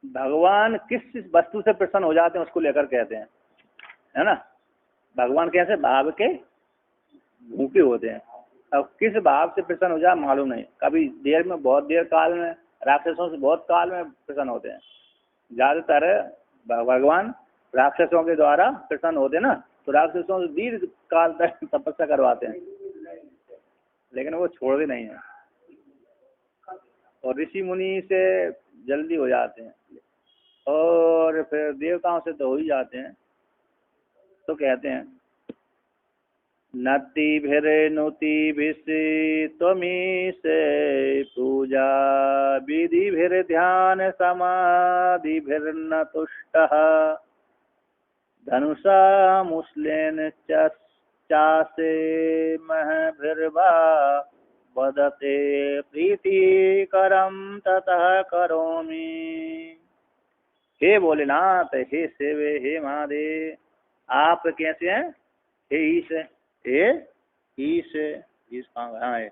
भगवान किस वस्तु से प्रसन्न हो जाते हैं उसको लेकर कहते हैं, है ना। भगवान कैसे भाव के भूखे होते हैं। अब किस भाव से प्रसन्न हो जाए मालूम नहीं। कभी देर में, बहुत देर काल में, राक्षसों से बहुत काल में प्रसन्न होते हैं। ज्यादातर भगवान राक्षसों के द्वारा प्रसन्न होते हैं ना, तो राक्षसों से दीर्घ काल तक तपस्या करवाते हैं, लेकिन वो छोड़ते नहीं है। और ऋषि मुनि से जल्दी हो जाते हैं, और फिर देवताओं से तो हो ही जाते हैं। तो कहते हैं नतिभिर्नुतिभिः त्वमीशे पूजा विधिभिर्ध्यान समाधिभिर्न तुष्टः धनुषा मुश्लेन चासे महभिर्वा वदते प्रीतिकरम ततः करोमि। हे भोलेनाथ, हे शिव, हे महादेव, आप कैसे हैं? हे ईश, हे ईश, ईश कहाँ है?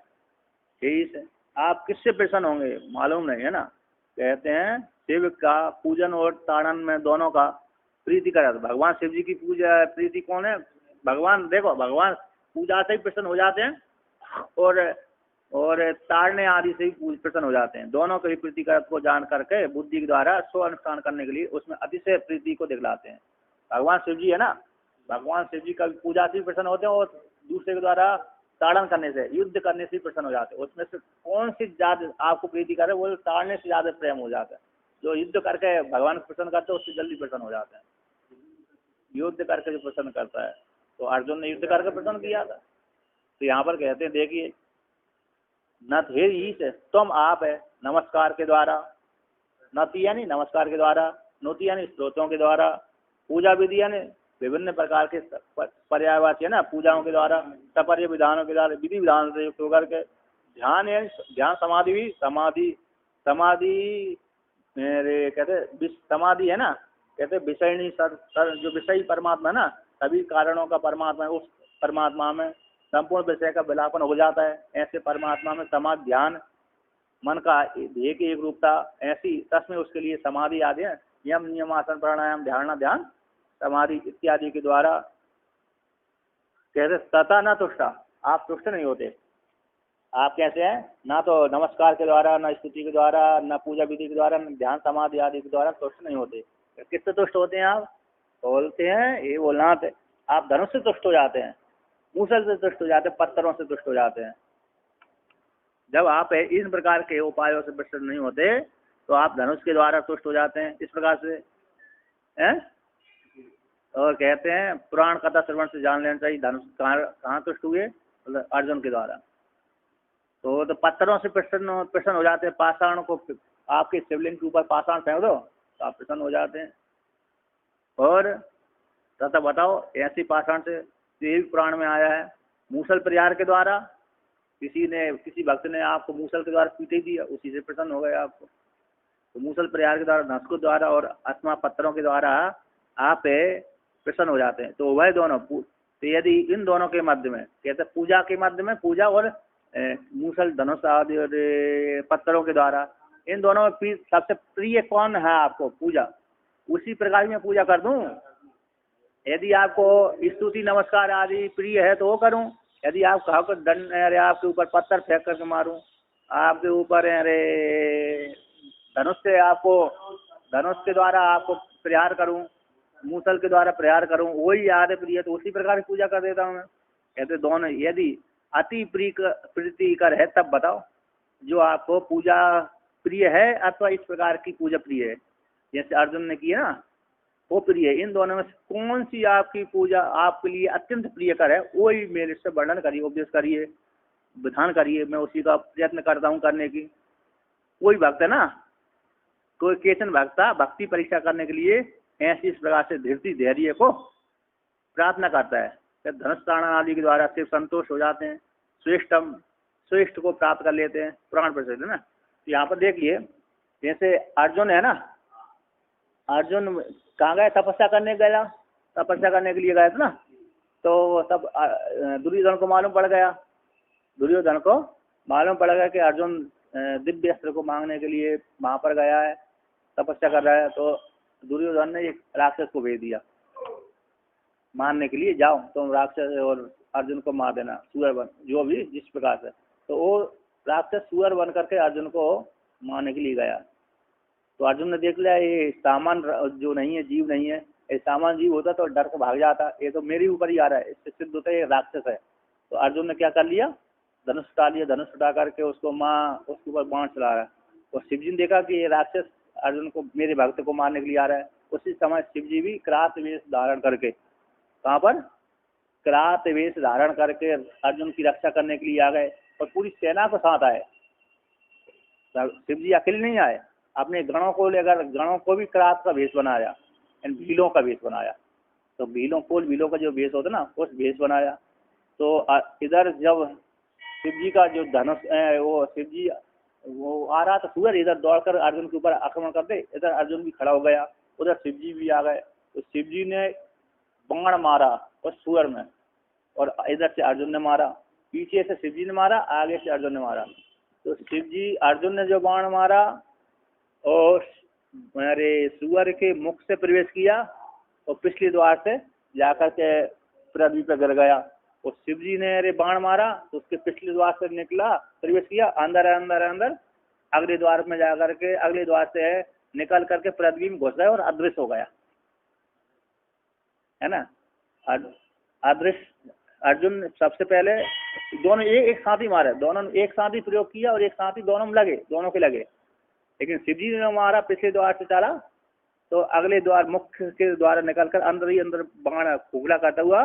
हे ईश, आप किससे प्रसन्न होंगे मालूम नहीं है ना। कहते हैं शिव का पूजन और ताड़न में दोनों का प्रीति करा। भगवान शिव जी की पूजा प्रीति कौन है? भगवान। देखो, भगवान पूजा से ही प्रसन्न हो जाते हैं, और ताड़ने आदि से ही प्रसन्न हो जाते हैं। दोनों के ही प्रीति को जान करके बुद्धि के द्वारा स्व अनुष्ठान करने के लिए उसमें अतिशय प्रीति को दिखलाते हैं। भगवान शिव जी है ना, भगवान शिव जी का पूजा से ही प्रसन्न होते हैं, और दूसरे के द्वारा ताड़न करने से, युद्ध करने से ही प्रसन्न हो जाते हैं। उसमें से कौन सी ज्यादा आपको प्रीति करे? वो ताड़ने से ज्यादा प्रेम हो जाता है। जो युद्ध करके भगवान को प्रसन्न करते हैं उससे जल्दी प्रसन्न हो जाते हैं। युद्ध करके जो प्रसन्न करता है, तो अर्जुन ने युद्ध करके प्रसन्न किया था। तो यहाँ पर कहते हैं, देखिए, नत हे ईश, तुम आप है नमस्कार के द्वारा, नति यानी नमस्कार के द्वारा, नोति यानी स्त्रोतों के द्वारा, पूजा विधि यानी विभिन्न प्रकार के पर्यायवाची है ना, पूजाओं के द्वारा, तपर्य विधानों के द्वारा, विधि विधान से युक्त होकर के, ध्यान है, ध्यान समाधि भी, समाधि मेरे कहते समाधि है ना, कहते विषयनी जो विषयी परमात्मा है ना, सभी कारणों का परमात्मा है, उस परमात्मा में संपूर्ण विषय का विलापन हो जाता है। ऐसे परमात्मा में समाधि, ध्यान, मन का ध्येय की एक रूपता, ऐसी तस्में उसके लिए समाधि आदि है, यम नियम आसन प्राणायाम ध्यान ध्यान समाधि इत्यादि के द्वारा। कहते तथा न तुष्टा, आप तुष्ट नहीं होते। आप कैसे हैं? ना तो नमस्कार के द्वारा, न स्तुति के द्वारा, न पूजा विधि के द्वारा, न ध्यान समाधि आदि के द्वारा तुष्ट नहीं होते। किससे तुष्ट होते हैं आप? बोलते हैं ये भोलेनाथ, आप धनुष से तुष्ट हो जाते हैं, मूसल से तुष्ट हो जाते हैं, पत्थरों से तुष्ट हो जाते हैं। जब आप इन प्रकार के उपायों से प्रसन्न नहीं होते, तो आप धनुष के द्वारा तुष्ट हो जाते हैं इस प्रकार से हैं। और कहते हैं पुराण कथा श्रवण से जान लेना चाहिए धनुष कहाँ तुष्ट हुए, मतलब अर्जुन के द्वारा। तो पत्थरों से प्रसन्न हो जाते हैं। पाषाण को आपके शिवलिंग के ऊपर पाषाण फेंक दो तो आप प्रसन्न हो जाते हैं। और तथा बताओ, ऐसी पाषाण से देवी पुराण में आया है, मूसल प्रहार के द्वारा, किसी भक्त ने आपको मूसल के द्वारा पीटे दिया, उसी से प्रसन्न हो गए आपको। तो मूसल प्रहार के द्वारा, धनुष के द्वारा और अस्थमा पत्थरों के द्वारा आप प्रसन्न हो जाते हैं। तो वह दोनों, तो यदि इन दोनों के मध्य में, कहते पूजा के मध्य में, पूजा और मूसल धनुष आदि और पत्थरों के द्वारा, इन दोनों में सबसे प्रिय कौन है आपको? पूजा। उसी प्रकार में पूजा कर दूं। यदि आपको स्तुति नमस्कार आदि प्रिय है तो वो करूं। यदि आप कहो कि अरे आपके ऊपर पत्थर फेंक करके मारूं, आपके ऊपर अरे धनुष से आपको, धनुष के द्वारा आपको प्रहार करूं, मूसल के द्वारा प्रहार करूं, वही याद है प्रिय, तो उसी प्रकार की पूजा कर देता हूं मैं। कहते दोनों, यदि अति प्रीतिकर है तब बताओ, जो आपको पूजा प्रिय है अथवा इस प्रकार की पूजा प्रिय है, जैसे अर्जुन ने किया ना, वो प्रिय है। इन दोनों में से कौन सी आपकी पूजा आपके लिए अत्यंत प्रियकर है, वही मेरे से वर्णन करिए, उपदेश करिए, विधान करिए, मैं उसी का प्रयत्न करता हूँ करने की। कोई भक्त है ना, कोई केचन भक्ता भक्ति परीक्षा करने के लिए ऐसी इस प्रकार से धीरती धैर्य को प्रार्थना करता है, धनुष ताड़न आदि के द्वारा सिर्फ संतोष हो जाते हैं, श्रेष्ठ को प्राप्त कर लेते हैं, पुराण प्रसिद्ध है ना। तो यहाँ पर देखिए, जैसे अर्जुन है ना, अर्जुन कहाँ गए? तपस्या करने गया, तपस्या करने के लिए गए थे ना। तो तब दुर्योधन को मालूम पड़ गया, दुर्योधन को मालूम पड़ गया कि अर्जुन दिव्य अस्त्र को मांगने के लिए वहाँ पर गया है। तपस्या कर रहा है, तो दुर्योधन ने एक राक्षस को भेज दिया मारने के लिए, जाओ तुम राक्षस और अर्जुन को मार देना, सुअर बन, जो भी जिस प्रकार से। तो वो राक्षस सुअर बन करके अर्जुन को मारने के लिए गया। तो अर्जुन ने देख लिया ये सामान जो नहीं है, जीव नहीं है, ये सामान जीव होता तो डर के भाग जाता, ये तो मेरे ऊपर ही आ रहा है, इससे सिद्ध होता है ये राक्षस है। तो अर्जुन ने क्या कर लिया, धनुष उठा लिया, धनुष उठा करके उसको उसके ऊपर बाण चला रहा है। और शिव जी ने देखा कि ये राक्षस अर्जुन को, मेरे भक्त को मारने के लिए आ रहा है। उसी समय शिव जी भी किरात वेश धारण करके, कहाँ पर, किरात वेश धारण करके अर्जुन की रक्षा करने के लिए आ गए और पूरी सेना को साथ आए। शिव जी अकेले नहीं आए, अपने गणों को लेकर, गणों को भी किरात का वेश बनाया, भीलों का वेश बनाया। तो भीलों का जो वेश होता ना, उस वेश बनाया। तो इधर जब शिव जी का जो धनुष वो शिव जी वो आ रहा था सूर्य, इधर दौड़कर अर्जुन के ऊपर आक्रमण करते, इधर अर्जुन भी खड़ा हो गया, उधर शिव जी भी आ गए। तो शिव जी ने बाण मारा उस सूअर में, और इधर से अर्जुन ने मारा, पीछे से शिव जी ने मारा, आगे से अर्जुन ने मारा। तो शिव जी, अर्जुन ने जो बाण मारा और मेरे सूअर के मुख से प्रवेश किया और पिछले द्वार से जाकर के पृथ्वी पर गिर गया। और शिव जी ने अरे बाण मारा तो उसके पिछले द्वार से निकला, प्रवेश किया, अंदर अंदर अंदर अगले द्वार में जाकर के अगले द्वार से निकल करके पृथ्वी में घुस गया और अदृश्य हो गया, है ना। अदृश्य अर्जुन सबसे पहले दोनों एक साथ ही मारे, दोनों एक साथ ही प्रयोग किया और एक साथ ही दोनों में लगे, दोनों के लगे। लेकिन शिव जी ने मारा पिछले द्वार से चला तो अगले द्वार मुख्य के द्वारा निकलकर अंदर ही अंदर बाण खोखला करता हुआ,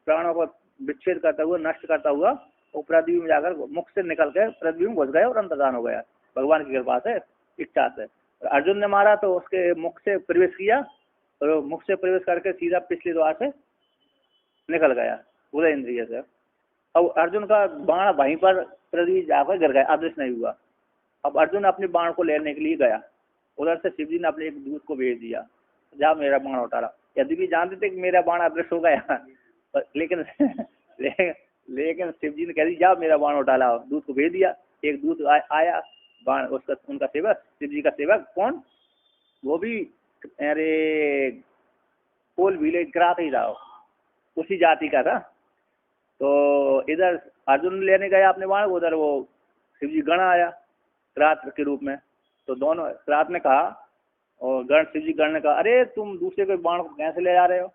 प्राणों को विच्छेद करता हुआ, नष्ट करता हुआ, वो पृथ्वी में जाकर मुख से निकल कर पृथ्वी में घुस गया और अंतर्धान हो गया, भगवान की कृपा से, इच्छा से। अर्जुन ने मारा तो उसके मुख से प्रवेश किया और मुख से प्रवेश करके सीधा पिछले द्वार से निकल गया उदय इंद्रिय से। अब अर्जुन का बाण वहीं पर पृथ्वी जाकर गिर गया, अदृश्य नहीं हुआ। अब अर्जुन अपने बाण को लेने के लिए गया, उधर से शिव जी ने अपने एक दूत को भेज दिया, जा मेरा बाण उठा रहा। यदि भी जानते थे कि मेरा बाण अदृश्य हो गया, लेकिन लेकिन शिव जी ने कह दी जा मेरा बाण उठा लाओ, दूत को भेज दिया। एक दूत आया, बाण उसका, उनका सेवक, शिव जी का सेवक कौन, वो भी अरे कोल भीले किरात ही था, उसी जाति का था। तो इधर अर्जुन लेने गया अपने बाण, उधर वो शिव जी गण आया किरात के रूप में। तो दोनों किरात ने कहा और गण, शिव जी गण ने कहा अरे तुम दूसरे के बाण को कैसे ले जा रहे हो।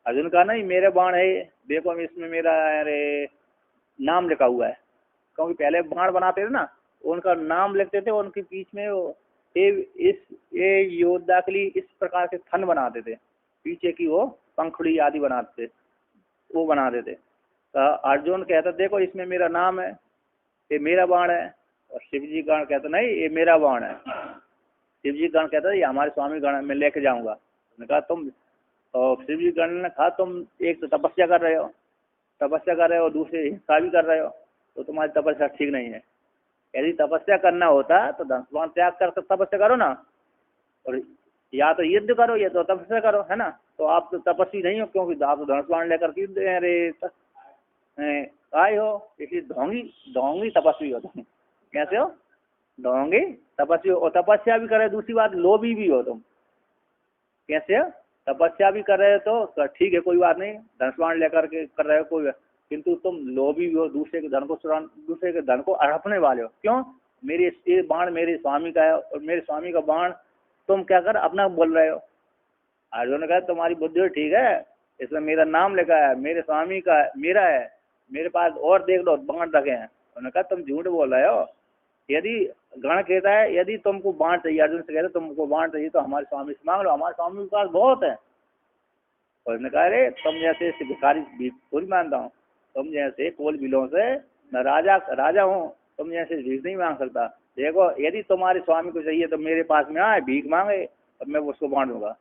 अर्जुन कहा नहीं मेरे बाण है, देखो इसमें मेरा अरे नाम लिखा हुआ है, क्योंकि पहले बाण बनाते थे ना, उनका नाम लिखते थे, उनके बीच में ये योद्धा के लिए इस प्रकार के थन बनाते थे, पीछे की वो पंखुड़ी आदि बनाते थे, वो बनाते थे। तो अर्जुन कहता देखो इसमें मेरा नाम है, ये मेरा बाण है। और शिव जी गण कहता नहीं ये मेरा बाण है। शिव जी गण कहता ये हमारे स्वामी गण, मैं लेके जाऊंगा। मैंने कहा तुम, और शिव जी गण ने कहा तुम एक तो तपस्या कर रहे हो, दूसरे हिंसा भी कर रहे हो, तो तुम्हारी तपस्या ठीक नहीं है। यदि तपस्या करना होता तो धनुष्बाण त्याग कर तपस्या करो ना, और या तो युद्ध करो या तो तपस्या करो, है ना। तो आप तो तपस्वी नहीं हो, क्योंकि आप तो धनुष्बाण लेकर युद्ध आए हो, इसलिए ढोंगी तपस्वी हो तुम। कैसे हो, ढोंगी तपस्वी हो, और तपस्या भी करे, दूसरी बात लोभी भी हो तुम। कैसे हो, तपस्या भी कर रहे हो तो ठीक है, कोई बात नहीं, धनुष्बाण लेकर के कर रहे हो कोई, किंतु तुम लोभी भी हो, दूसरे के धन को दूसरे के धन को हड़पने वाले हो। क्यों, मेरे ये बाण मेरे स्वामी का है और मेरे स्वामी का बाण तुम क्या कर अपना बोल रहे हो। अर्जुन ने कहा तुम्हारी बुद्धि ठीक है, इसमें मेरा नाम लिखा है, मेरे स्वामी का मेरा है, मेरे पास और देख लो बाण रखे हैं। उन्होंने कहा तुम झूठ बोल रहे हो। यदि गण कहता है यदि तुमको बाण चाहिए, अर्जुन से कहते तुमको बाण चाहिए तो हमारे स्वामी से मांग लो, हमारे स्वामी के पास बहुत है। और उसने कहा अरे तुम जैसे भिखारी भी थोड़ी मानता हूँ, तुम जैसे कोल बिलों से मैं राजा हूँ, तुम जैसे भीख नहीं मांग सकता। देखो यदि तुम्हारे स्वामी को चाहिए तो मेरे पास में आए, भीख मांगे, तब मैं उसको बांट दूंगा।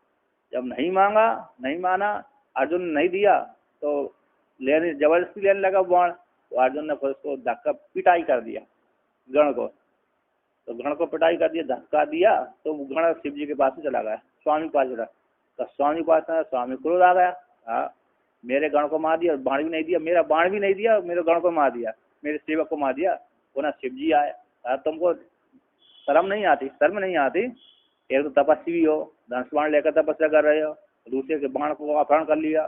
जब नहीं माना, अर्जुन ने नहीं दिया तो लेने जबरदस्ती लेने लगा बाण, तो अर्जुन ने फिर उसको धक्का पिटाई कर दिया गण को। तो गण को पिटाई कर दिया, धक्का दिया, तो गण शिव जी के पास में चला गया, स्वामी के पास चला। तो स्वामी के पास स्वामी क्रोध आ गया, हाँ मेरे गण को मार दिया, बाण भी नहीं दिया, मेरा बाण भी नहीं दिया, मेरे गण को मार दिया, मेरे सेवक को मार दिया। पुनः शिव जी आए, तुमको शर्म नहीं आती, एक तो तपस्वी हो, धनुष बाण लेकर तपस्या कर रहे हो, दूसरे के बाण को अपहरण कर लिया,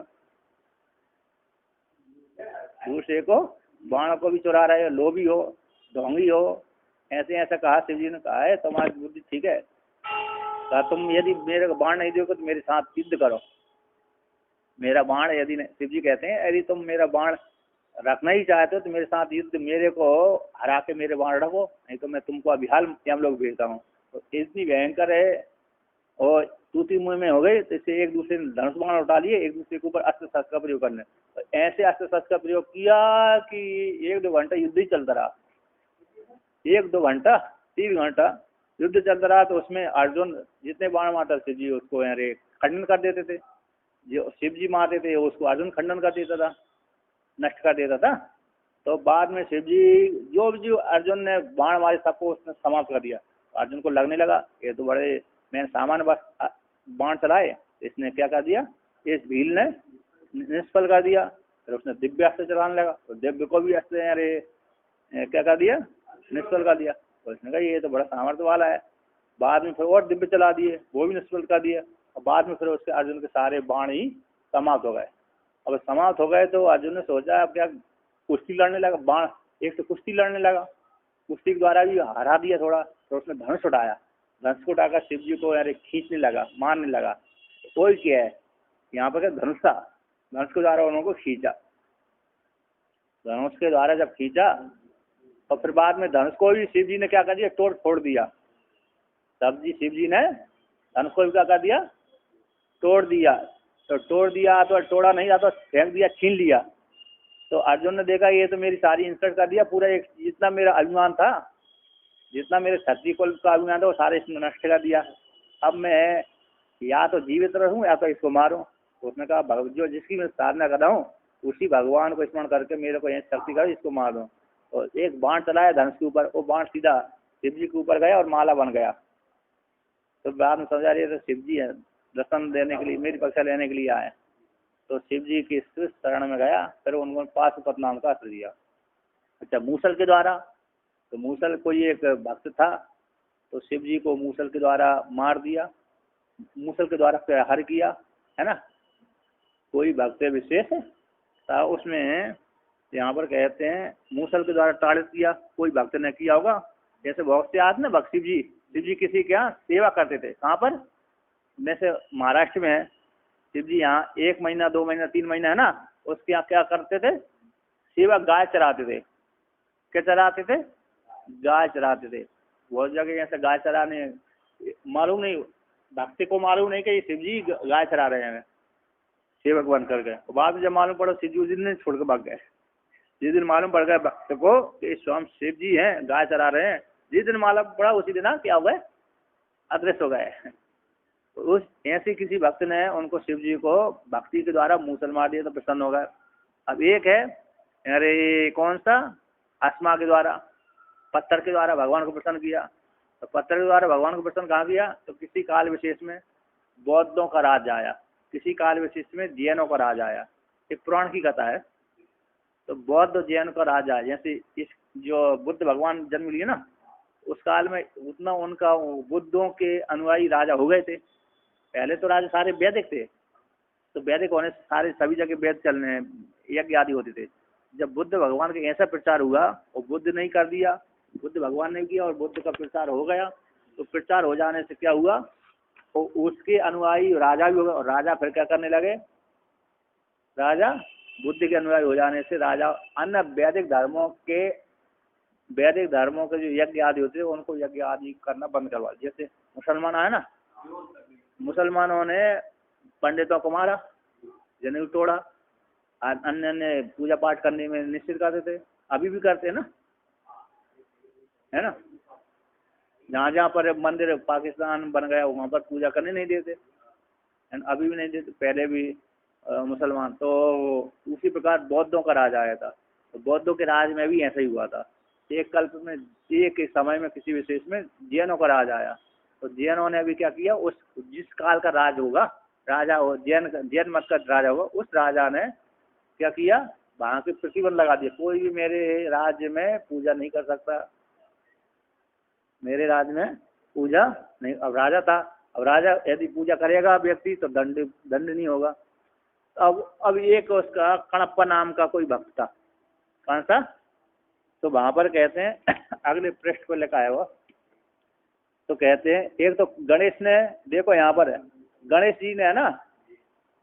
दूसरे को बाण को भी चुरा रहे हो, लोभी हो, ढोंगी हो। ऐसे ऐसा कहा, शिव जी ने कहा है तुम्हारी बुद्धि ठीक है, कहा तुम यदि मेरे को बाण नहीं दोगे तो मेरे साथ युद्ध करो। मेरा बाण यदि शिव जी कहते हैं यदि तुम मेरा बाण रखना ही चाहते हो तो मेरे साथ युद्ध, मेरे को हरा के मेरे बाण रखो, नहीं तो मैं तुमको अभी हाल हम लोग भेजता हूँ। तो इतनी भयंकर है और तूती मुँह में हो गई, तो इससे एक दूसरे ने धनुष बाण उठा लिए, एक दूसरे के ऊपर अस्त्र शस्त्र का प्रयोग करने। तो ऐसे अस्त्र शस्त्र का प्रयोग किया कि 1-2 घंटा युद्ध ही चलता रहा, 1-2 घंटा 3 घंटा युद्ध चलता रहा। तो उसमें अर्जुन जितने बाण मारता शिव जी उसको अरे खंडन कर देते थे, जो शिव जी मारते थे उसको अर्जुन खंडन कर देता था, नष्ट कर देता था। तो बाद में शिव जी जो अर्जुन ने बाण मारे सबको उसने समाप्त कर दिया। अर्जुन को लगने लगा ये तो बड़े मैंने सामान्य बस बाण चलाए, इसने क्या कर दिया, इस भील ने निष्फल कर दिया। फिर उसने दिव्य अस्त्र चलाने लगा, तो दिव्य को भी अस्त्र अरे क्या कर दिया, निष्फल कर दिया। तो उसने कहा ये तो बड़ा सामर्थ्य वाला है। बाद में फिर और दिव्य चला दिए, वो भी निष्फल कर दिया। और बाद में फिर उसके अर्जुन के सारे बाण ही समाप्त हो गए। अब समाप्त हो गए तो अर्जुन ने सोचा अब क्या, कुश्ती लड़ने लगा। बाण एक तो कुश्ती लड़ने लगा, कुश्ती के द्वारा भी हरा दिया थोड़ा। तो उसने धनुष उठाया, धनुष को उठाकर शिव जी को अरे खींचने लगा, मारने लगा। कोई क्या है यहाँ पर क्या, धनुष था, धनुष के द्वारा उनको खींचा। धनुष के द्वारा जब खींचा और फिर बाद में धनुष को भी शिव जी ने क्या कर दिया, तोड़ फोड़ दिया। तब जी शिव जी ने धनुष को भी क्या कर दिया, तोड़ दिया। तो तोड़ दिया तो तोड़ा नहीं था तो फेंक दिया, छीन लिया। तो अर्जुन ने देखा ये तो मेरी सारी इंसल्ट कर दिया, पूरा एक जितना मेरा अभिमान था, जितना मेरे क्षत्रिय कुल का अभिमान था वो सारे इसने नष्ट कर दिया। अब मैं या तो जीवित रहूं या तो इसको मारूं। तो उसने कहा जो जिसकी मैं साधना कर रहा हूँ उसी भगवान को स्मरण करके मेरे को यह शक्ति कर इसको मार दूं। और एक बाण चलाया धनुष के ऊपर, वो बाण सीधा शिव जी के ऊपर गया और माला बन गया। तो बाद में समझा रही है तो शिव जी है दर्शन देने के लिए, मेरी परीक्षा लेने के लिए आए। तो शिव जी की शरण में गया, फिर उनको पाशुपत नाम का अस्त्र दिया। अच्छा, मूसल के द्वारा, तो मूसल कोई एक भक्त था तो शिव जी को मूसल के द्वारा मार दिया, मूसल के द्वारा प्रहार किया, है ना। कोई भक्त विशेष था उसमें, यहाँ पर कहते हैं मूसल के द्वारा ताड़ित किया, कोई भक्त ने किया होगा। जैसे बहुत से आदमी भक्त शिव जी किसी के यहाँ सेवा करते थे। कहाँ पर, जैसे महाराष्ट्र में है शिव जी यहाँ 1 महीना 2 महीना 3 महीना है ना, उसके यहाँ क्या करते थे, सेवा गाय चराते थे। क्या चराते थे, गाय चराते थे। बहुत जगह ऐसे गाय चराने मालूम नहीं, भक्ति को मालूम नहीं कि शिव जी गाय चरा रहे हैं, सेवक बन कर गए। बाद में जब मालूम पड़ा शिव जी उस दिन छोड़ के भाग गए। जिस दिन मालूम पड़ गया भक्त को कि स्वयं शिव जी हैं, गाय चरा रहे हैं, जिस दिन मालूम पड़ा उसी दिन क्या हो गए, अदृश्य हो गए। उस ऐसे किसी भक्त ने उनको शिव जी को भक्ति के द्वारा मूसल मार दिया तो प्रसन्न हो गए। अब एक है अरे कौन सा, आसमा के द्वारा, पत्थर के द्वारा भगवान को प्रसन्न किया। तो पत्थर के द्वारा भगवान को प्रसन्न कहाँ किया, तो किसी काल विशेष में बौद्धों का राज आया, किसी काल विशेष में जैनों का राज आया। एक पुराण की कथा है। तो बौद्ध जैन का राज आया। जैसे इस जो बुद्ध भगवान जन्म लिए ना, उस काल में उतना उनका बुद्धों के अनुयायी राजा हो गए थे। पहले तो राजा सारे वैदिक थे, तो वैदिक होने से सारे सभी जगह वेद चलने, यज्ञ आदि होते थे। जब बुद्ध भगवान का ऐसा प्रचार हुआ और बुद्ध नहीं कर दिया, बुद्ध भगवान ने किया और बुद्ध का प्रचार हो गया। तो प्रचार हो जाने से क्या हुआ, तो उसके अनुयायी राजा भी हो गए। और राजा फिर क्या करने लगे, राजा बुद्ध के अनुयायी हो जाने से राजा अन्य वैदिक धर्मों के जो यज्ञ आदि होते हैं उनको यज्ञ आदि करना बंद करवा। जैसे मुसलमान आए ना, मुसलमानों ने पंडितों को मारा, जनेऊ तोड़ा, अन्य अन्य पूजा पाठ करने में निश्चित करते थे। अभी भी करते हैं ना, है ना। जहाँ जहाँ पर मंदिर पाकिस्तान बन गया वहाँ पर पूजा करने नहीं देते, अभी भी नहीं देते, पहले भी मुसलमान। तो उसी प्रकार बौद्धों का राज आया था। तो बौद्धों के राज में भी ऐसा ही हुआ था। एक कल्प में, एक समय में किसी विशेष में जैनों का राज आया। तो जैनों ने अभी क्या किया, उस जिस काल का राज होगा, राजा हो जैन मत का राजा होगा, उस राजा ने क्या किया, वहाँ के प्रतिबंध लगा दिया। कोई भी मेरे राज्य में पूजा नहीं कर सकता, मेरे राज्य में पूजा नहीं, अब राजा था, अब राजा यदि पूजा करेगा व्यक्ति तो दंड दंड नहीं होगा। अब एक उसका कणप्पा नाम का कोई भक्त था। कौन सा? तो वहां पर कहते हैं अगले पृष्ठ पर लिखा है वो, तो कहते हैं एक तो गणेश ने, देखो यहाँ पर है, गणेश जी ने है ना,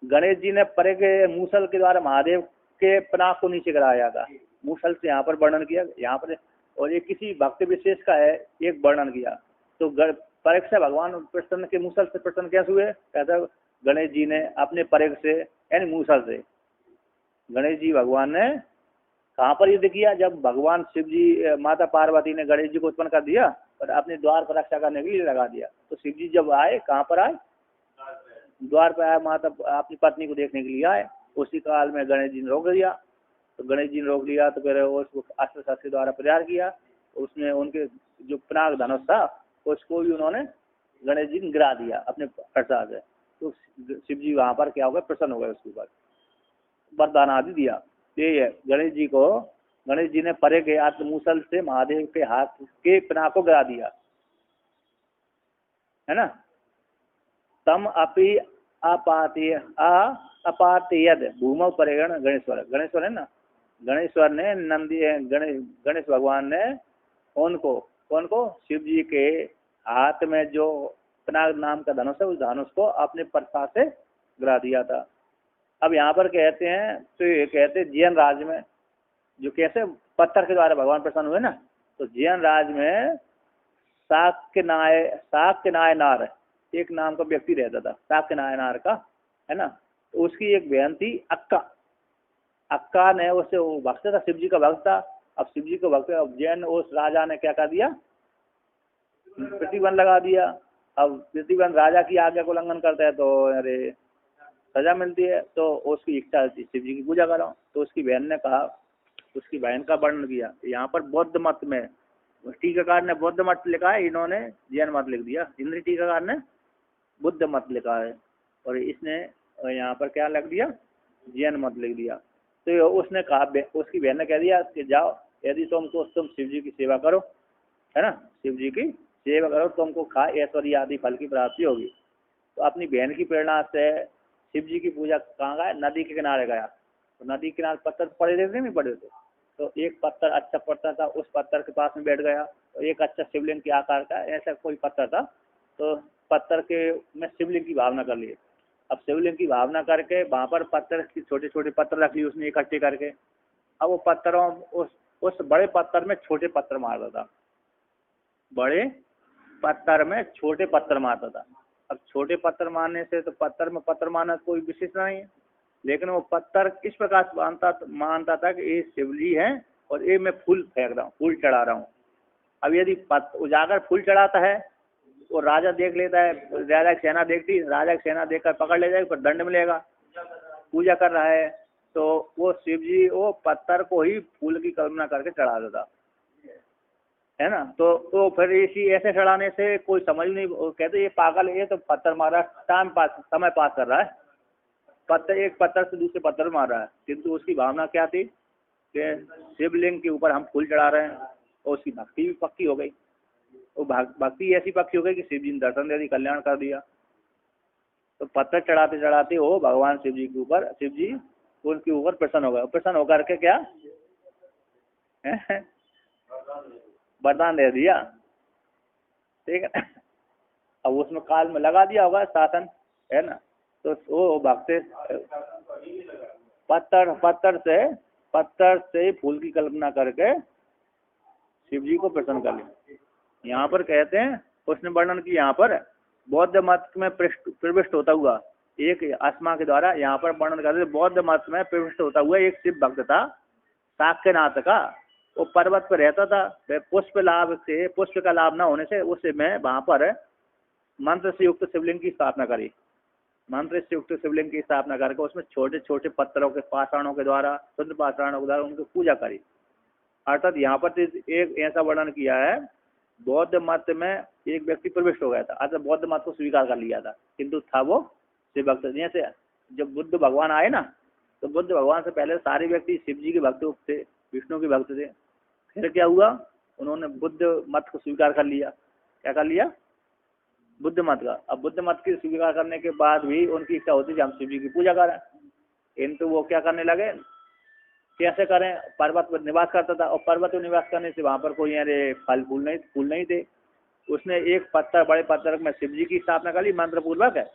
गणेश जी ने परे के मूसल के द्वारा महादेव के पनाक को नीचे गिराया था। मूसल से यहाँ पर वर्णन किया यहाँ पर, और ये किसी भक्त विशेष का है एक वर्णन किया। तो परेख से भगवान प्रसन्न के मूसल से प्रसन्न कैसे हुए? कहता गणेश जी ने अपने परेख से यानी मूसल से, गणेश जी भगवान ने कहाँ पर युद्ध किया? जब भगवान शिव जी, माता पार्वती ने गणेश जी को उत्पन्न कर दिया और अपने द्वार पर रक्षा करने के लिए लगा दिया। तो शिव जी जब आए, कहाँ पर आए? द्वार पर आए, माता अपनी पत्नी को देखने के लिए आए। उसी काल में गणेश जी ने रोक दिया। तो गणेश जी ने रोक लिया तो फिर उसको अस्त्र शस्त्र के द्वारा प्रहार किया। उसमें उनके जो पिनाक धनुष था उसको भी उन्होंने गणेश जी ने गिरा दिया अपने प्रसाद से। तो शिव जी वहाँ पर क्या हो गए? प्रसन्न हो गए, उसके ऊपर वरदान आदि दिया। ये है गणेश जी को, गणेश जी ने परे के आत्मूसल से महादेव के हाथ के पिनाक को गिरा दिया, है ना। तम अपि अपातयद भूमौ परेगण गणेश्वर, गणेश्वर है ना, गणेश्वर ने गणेश भगवान ने उनको, कौन को? शिव जी के हाथ में जो पिनाक नाम का धनुष है उस धनुष को अपने प्रसाद से गिरा दिया था। अब यहाँ पर कहते हैं, तो ये कहते हैं जैन राज में जो कैसे पत्थर के द्वारा भगवान प्रसन्न हुए ना, तो जैन राज में शाक्य नायनार एक नाम का व्यक्ति रहता था, शाक्य नायनार का, है ना। तो उसकी एक बहन थी अक्का। अक्का ने उससे, वो भक्त था, शिव जी का भक्त था। अब शिव जी को भक्त, अब जैन उस राजा ने क्या कर दिया? प्रतिबंध लगा दिया। अब प्रतिबंध राजा की आज्ञा को उल्लंघन करता है तो अरे सजा मिलती है। तो उसकी इच्छा थी शिव जी की पूजा करो। तो उसकी बहन ने कहा, उसकी बहन का वर्णन किया। यहाँ पर बौद्ध मत में टीकाकार ने बौद्ध मत लिखा है, इन्होंने जैन मत लिख दिया। हिंदी टीकाकार ने बुद्ध मत लिखा है और इसने यहाँ पर क्या लिख दिया? जैन मत लिख दिया। तो उसने कहा, उसकी बहन ने कह दिया कि जाओ, यदि तुम शिव जी की सेवा करो, है ना, शिव जी की सेवा करो, तुमको ऐश्वर्य आदि फल की प्राप्ति होगी। तो अपनी बहन की प्रेरणा से शिव जी की पूजा कहाँ गया? नदी के किनारे गया। तो नदी के किनारे पत्थर पड़े थे नहीं पड़े थे, तो एक पत्थर अच्छा पत्थर था, उस पत्थर के पास में बैठ गया। तो एक अच्छा शिवलिंग के आकार का ऐसा कोई पत्थर था, तो पत्थर के में शिवलिंग की भावना कर लिए। अब शिवलिंग की भावना करके वहाँ पर पत्थर की छोटे छोटे पत्थर रख लिए उसने इकट्ठे करके। अब वो पत्थरों उस बड़े पत्थर में छोटे पत्थर मारता था, बड़े पत्थर में छोटे पत्थर मारता था। अब छोटे पत्थर मारने से तो पत्थर में पत्थर मारना कोई विशेष नहीं है, लेकिन वो पत्थर इस प्रकार से मानता था कि ये शिवजी है और ये मैं फूल फेंक रहा हूँ, फूल चढ़ा रहा हूँ। अब यदि उजागर फूल चढ़ाता है वो राजा देख लेता है, राजा की सेना देखती, राजा की सेना देखकर पकड़ ले जाएगी, पर दंड मिलेगा, पूजा कर रहा है। तो वो शिव जी वो पत्थर को ही फूल की कल्पना करके चढ़ा देता, है ना। तो फिर इसी ऐसे चढ़ाने से कोई समझ नहीं, कहते ये पागल है, ये तो पत्थर मारा समय पास कर रहा है, एक पत्थर से दूसरे पत्थर मार रहा है। किंतु उसकी भावना क्या थी कि शिवलिंग के ऊपर हम फूल चढ़ा रहे हैं, और उसकी भक्ति भी पक्की हो गई। वो भक्ति ऐसी पक्की हो गई कि शिव जी ने दर्शन दे दी, कल्याण कर दिया। तो पत्थर चढ़ाते चढ़ाते वो भगवान शिव जी के ऊपर, शिव जी उनके ऊपर प्रसन्न हो गए। प्रसन्न होकर के क्या वरदान दे दिया, ठीक है। अब उसमें काल में लगा दिया होगा शासन, है ना। तो वो भक्त पत्थर से फूल की कल्पना करके शिव जी को प्रसन्न कर लिया। यहाँ पर कहते हैं, उसने वर्णन की यहाँ पर बौद्ध मत में प्रविष्ट होता हुआ एक आत्मा के द्वारा यहाँ पर वर्णन करते, बौद्ध मत में प्रविष्ट होता हुआ एक शिव भक्त था साक्यनाथ का। वो पर्वत पर रहता था। पुष्प का लाभ न होने से उसे मैं वहाँ पर मंत्र से युक्त शिवलिंग की स्थापना करी। मंत्र से युक्त शिवलिंग की स्थापना करके उसमें छोटे छोटे पत्थरों के पाषाणों के द्वारा, शुद्ध पाषाणों के द्वारा उनकी पूजा करी। अर्थात यहाँ पर एक ऐसा वर्णन किया है, बौद्ध मत में एक व्यक्ति प्रविष्ट हो गया था, अर्थात बौद्ध मत को स्वीकार कर लिया था, किंतु था वो शिव भक्त। जैसे जब बुद्ध भगवान आए ना, तो बुद्ध भगवान से पहले सारे व्यक्ति शिव जी के भक्त थे, विष्णु के भक्त थे। फिर क्या हुआ, उन्होंने बुद्ध मत को स्वीकार कर लिया। क्या कर लिया? बुद्ध मत का। अब बुद्ध मत की स्वीकार करने के बाद भी उनकी इच्छा होती है हम शिव जी की पूजा करें, किंतु वो क्या करने लगे, कैसे करें, पर्वत पर निवास करता था और पर्वत पर निवास करने से वहां पर कोई अरे फल फूल नहीं थे। उसने एक पत्थर, बड़े पत्थर में शिव जी की स्थापना कर ली मंत्र पूर्वक है,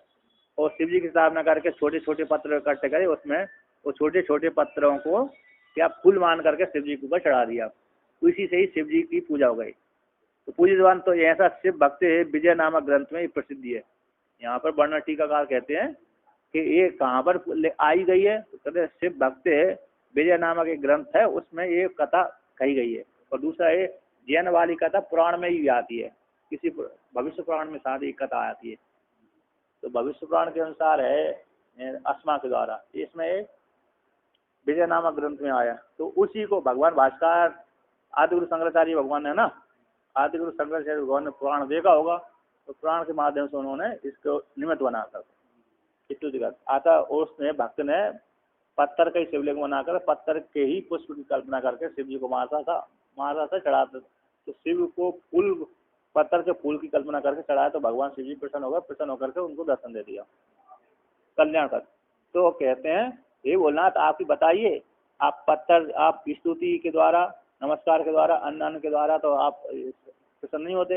और शिव जी की स्थापना करके छोटे छोटे पत्थर इकट्ठे करे, उसमें वो छोटे छोटे पत्थरों को क्या फूल मान करके शिव जी के ऊपर चढ़ा दिया। उसी से ही शिव जी की पूजा हो गई। तो पूज्यवान तो ऐसा शिव भक्त विजय नामक ग्रंथ में प्रसिद्धि है। यहाँ पर वर्णन टीकाकार कहते हैं कि ये कहाँ पर आई गई है, तो कहते शिव भक्त विजय नामक एक ग्रंथ है, उसमें ये कथा कही गई है। और दूसरा ये जैन वाली कथा पुराण में ही आती है, किसी भविष्य पुराण में साथ एक कथा आती है। तो भविष्य पुराण के अनुसार है अस्मा के द्वारा, इसमें एक विजय नामक ग्रंथ में आया। तो उसी को भगवान भास्कर आदिगुरु शंकराचार्य भगवान है ना, आदिगुरु शंकराचार्य भगवान ने पुराण देखा होगा, तो पुराण के माध्यम से उन्होंने इसको निमित्त बनाकर आता। उसने भक्त ने पत्थर का ही शिवलिंग बनाकर पत्थर के ही पुष्प की कल्पना करके शिव जी को मारता था चढ़ाता। तो शिव को फूल, पत्थर के फूल की कल्पना करके चढ़ाया, तो भगवान शिव जी प्रसन्न होकर प्रसन्न होकर के उनको दर्शन दे दिया, कल्याण कर। तो कहते हैं हे भोलेनाथ आप ही बताइए, आप पत्थर, आप स्तुति के द्वारा, नमस्कार के द्वारा, अन्न के द्वारा तो आप प्रसन्न नहीं होते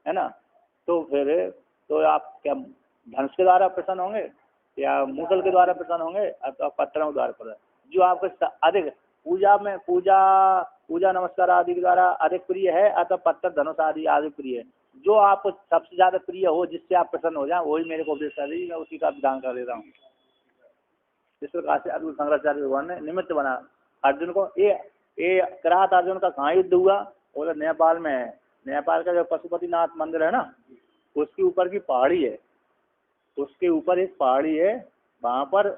है ना, तो फिर तो आप क्या धनुष के द्वारा प्रसन्न होंगे या मूसल के द्वारा प्रसन्न होंगे, अथवा पत्थरों के द्वारा प्रसन्न। जो आपको अधिक पूजा में पूजा नमस्कार आदि के द्वारा अधिक प्रिय है, अथवा पत्थर धनुष आदि अधिक प्रिय है, जो आपको सबसे ज्यादा प्रिय हो, जिससे आप प्रसन्न हो जाए, वही मेरे को उपदेश कर दीजिए, मैं उसी का विधान कर देता हूँ। इस प्रकार से अद्भुत शंकराचार्य भगवान ने निमित्त बना अर्जुन को। ये किरात अर्जुन का कहाँ युद्ध हुआ, बोले नेपाल में है। नेपाल का जो पशुपतिनाथ मंदिर है ना, उसके ऊपर की पहाड़ी है, उसके ऊपर एक पहाड़ी है, वहां पर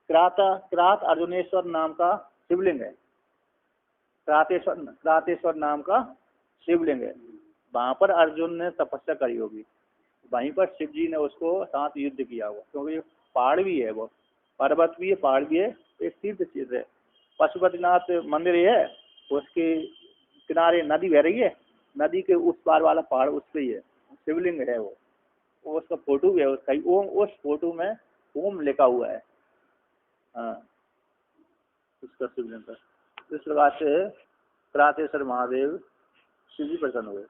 किरात अर्जुनेश्वर नाम का शिवलिंग है, किरातेश्वर नाम का शिवलिंग है। वहां पर अर्जुन ने तपस्या करी होगी, वहीं पर शिव जी ने उसको साथ युद्ध किया हुआ, क्योंकि पहाड़ भी है, वो पर्वत भी है, पहाड़ भी है, एक तीर्थ चीज है। पशुपतिनाथ मंदिर है, उसके किनारे नदी बह रही है, नदी के उस पार वाला पहाड़ उस पे ही है, शिवलिंग है वो उसका फोटो भी है उसका, ओम उस फोटो में ओम लिखा हुआ है, हाँ उसका शिवलिंग का। इस प्रकार से किरातेश्वर महादेव शिव जी प्रसन्न हुए।